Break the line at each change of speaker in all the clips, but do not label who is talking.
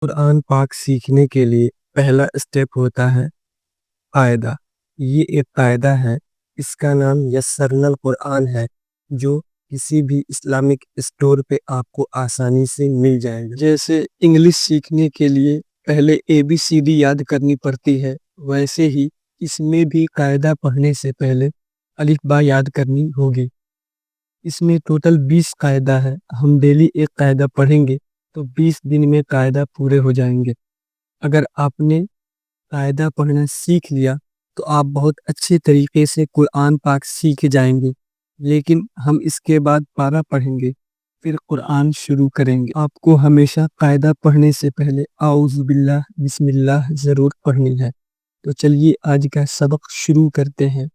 قرآن پاک سیکھنے کے لیے پہلا اسٹیپ ہوتا ہے قاعدہ۔ یہ ایک قاعدہ ہے، اس کا نام یسرنا القرآن ہے، جو کسی بھی اسلامک اسٹور پہ آپ کو آسانی سے مل جائے گا۔ جیسے انگلش سیکھنے کے لیے پہلے ABCD یاد کرنی پڑتی ہے، ویسے ہی اس میں بھی قاعدہ پڑھنے سے پہلے الف با یاد کرنی ہوگی۔ اس میں ٹوٹل 20 قاعدہ ہے، ہم ڈیلی ایک قاعدہ پڑھیں گے تو 20 دن میں قاعدہ پورے ہو جائیں گے۔ اگر آپ نے قاعدہ پڑھنا سیکھ لیا تو آپ بہت اچھے طریقے سے قرآن پاک سیکھ جائیں گے، لیکن ہم اس کے بعد پارہ پڑھیں گے، پھر قرآن شروع کریں گے۔ آپ کو ہمیشہ قاعدہ پڑھنے سے پہلے اعوذ باللہ بسم اللہ ضرور پڑھنی ہے۔ تو چلیے آج کا سبق شروع کرتے ہیں۔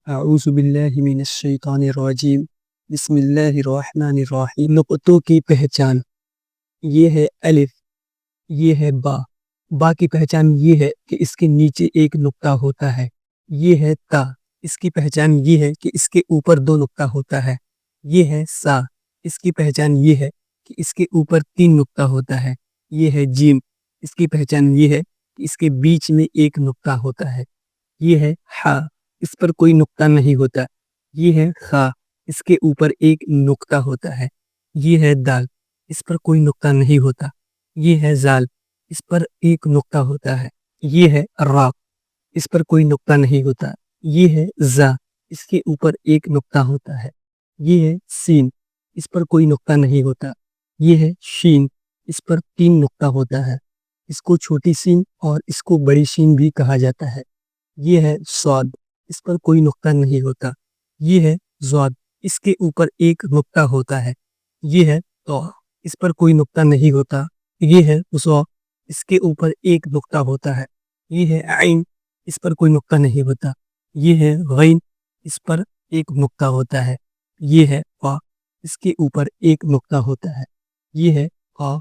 اعوذ باللہ من الشیطان الرجیم، بسم اللہ الرحمن الرحیم۔ نقطوں کی پہچان، یہ ہے الف، یہ ہے با۔ با کی پہچان یہ ہے کہ اس کے نیچے ایک نقطہ ہوتا ہے۔ یہ ہے تا، اس کی پہچان یہ ہے کہ اس کے اوپر 2 نقطہ ہوتا ہے۔ یہ ہے سا، اس کی پہچان یہ ہے کہ اس کے اوپر 3 نقطہ ہوتا ہے۔ یہ ہے جیم، اس کی پہچان یہ ہے کہ اس کے بیچ میں ایک نقطہ ہوتا ہے۔ یہ ہے ہا، اس پر کوئی نقطہ نہیں ہوتا۔ یہ ہے خا، اس کے اوپر ایک نقطہ ہوتا ہے۔ یہ ہے دال، اس پر کوئی نقطہ نہیں ہوتا۔ یہ ہے زال، اس پر ایک نقطہ ہوتا ہے۔ یہ ہے را، اس پر کوئی نقطہ نہیں ہوتا۔ یہ ہے زا، اس کے اوپر ایک نقطہ ہوتا ہے۔ یہ ہے سین، اس پر کوئی نقطہ نہیں ہوتا۔ یہ ہے شین، اس پر 3 نقطہ ہوتا ہے۔ اس کو چھوٹی سین اور اس کو بڑی شین بھی کہا جاتا ہے۔ یہ ہے صاد، اس پر کوئی نقطہ نہیں ہوتا۔ یہ ہے زواد، اس کے اوپر ایک نقطہ ہوتا ہے۔ یہ ہے تو، اس پر کوئی نقطہ نہیں ہوتا۔ یہ ہے زو، اس کے اوپر ایک نقطہ ہوتا ہے۔ یہ ہے عین، اس پر کوئی نقطہ نہیں ہوتا۔ یہ ہے غین، اس پر ایک نقطہ ہوتا ہے۔ یہ ہے قا، اس کے اوپر ایک نقطہ ہوتا ہے۔ یہ ہے قا،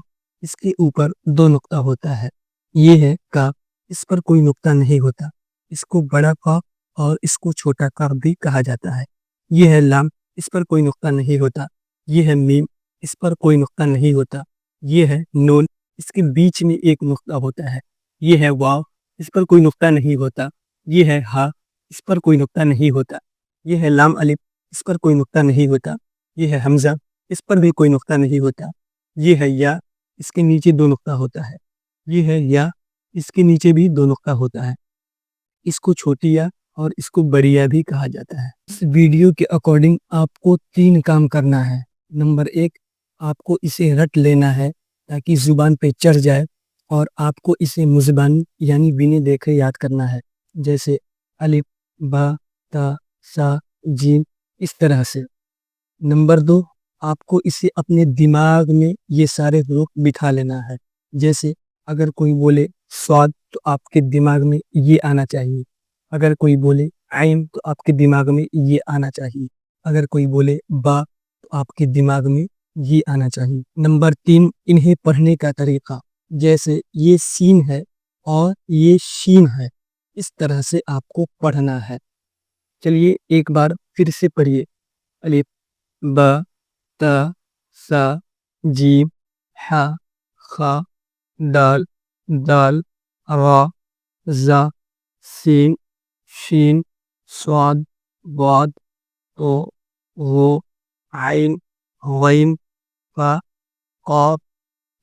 اس کے اوپر 2 نقطہ ہوتا ہے۔ یہ ہے کا، اس پر کوئی نقطہ نہیں ہوتا۔ اس کو بڑا قا اور اس کو چھوٹا قا بھی کہا جاتا ہے۔ یہ ہے لام، اس پر کوئی نقطہ نہیں ہوتا۔ یہ ہے میم، اس پر کوئی نقطہ نہیں ہوتا۔ یہ ہے نون، اس کے بیچ میں ایک نقطہ ہوتا ہے۔ یہ ہے واو، اس پر کوئی نقطہ نہیں ہوتا۔ یہ ہے ہا، اس پر کوئی نقطہ نہیں ہوتا۔ یہ ہے لام الف، اس پر کوئی نقطہ نہیں ہوتا۔ یہ ہے حمزہ، اس پر بھی کوئی نقطہ نہیں ہوتا۔ یہ ہے یا، اس کے نیچے 2 نقطہ ہوتا ہے۔ یہ ہے یا، اس کے نیچے بھی 2 نقطہ ہوتا ہے۔ اس کو چھوٹی یا اور اس کو بڑی یا بھی کہا جاتا ہے۔ اس ویڈیو کے اکارڈنگ آپ کو 3 کام کرنا ہے۔ نمبر 1، آپ کو اسے رٹ لینا ہے تاکہ زبان پہ چڑھ جائے، اور آپ کو اسے مزبانی یعنی بنے دیکھے یاد کرنا ہے، جیسے الف، با، تا، سا، جیم، اس طرح سے۔ نمبر 2، آپ کو اسے اپنے دماغ میں یہ سارے حروف بٹھا لینا ہے، جیسے اگر کوئی بولے صاد تو آپ کے دماغ میں یہ آنا چاہیے، اگر کوئی بولے عین تو آپ کے دماغ میں یہ آنا چاہیے، اگر کوئی بولے با تو آپ کے دماغ میں یہ آنا چاہیے۔ نمبر 3، انہیں پڑھنے کا طریقہ، جیسے یہ سین ہے اور یہ شین ہے، اس طرح سے آپ کو پڑھنا ہے۔ چلیے ایک بار پھر سے پڑھیے۔ الف، با، تا، سا، جیم، ہا، خا، دال، دال، را، زا، سین، شین، صاد، ضاد، تو، غو، عین، غین، فا، قاف،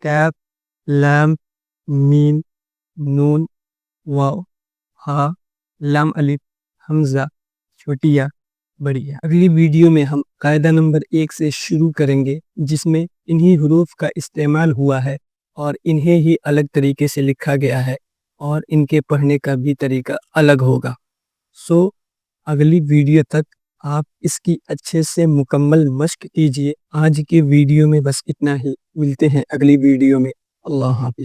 کاف، لام، میم، نون، واو، ہا، لام الف، حمزہ، چھوٹی یا بڑی یا۔ اگلی ویڈیو میں ہم قاعدہ نمبر 1 سے شروع کریں گے، جس میں انہی حروف کا استعمال ہوا ہے اور انہیں ہی الگ طریقے سے لکھا گیا ہے، اور ان کے پڑھنے کا بھی طریقہ الگ ہوگا۔ اگلی ویڈیو تک آپ اس کی اچھے سے مکمل مشق کیجئے۔ آج کے ویڈیو میں بس اتنا ہی، ملتے ہیں اگلی ویڈیو میں۔ اللہ حافظ۔